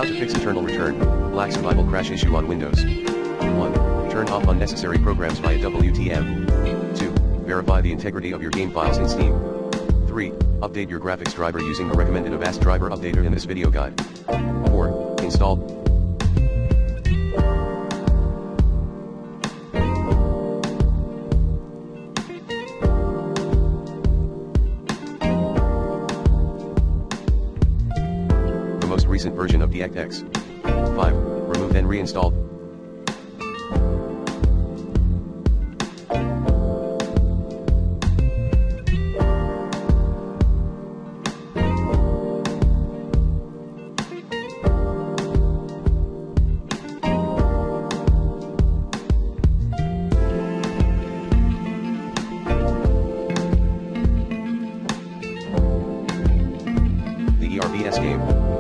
How to fix Eternal Return, Black Survival Crash issue on Windows. 1. Turn off unnecessary programs via WTF. 2. Verify the integrity of your game files in Steam. 3. Update your graphics driver using the recommended Avast driver updater in this video guide. 4. Install the most recent version of DirectX. 5. Remove then reinstall. The ERBS game.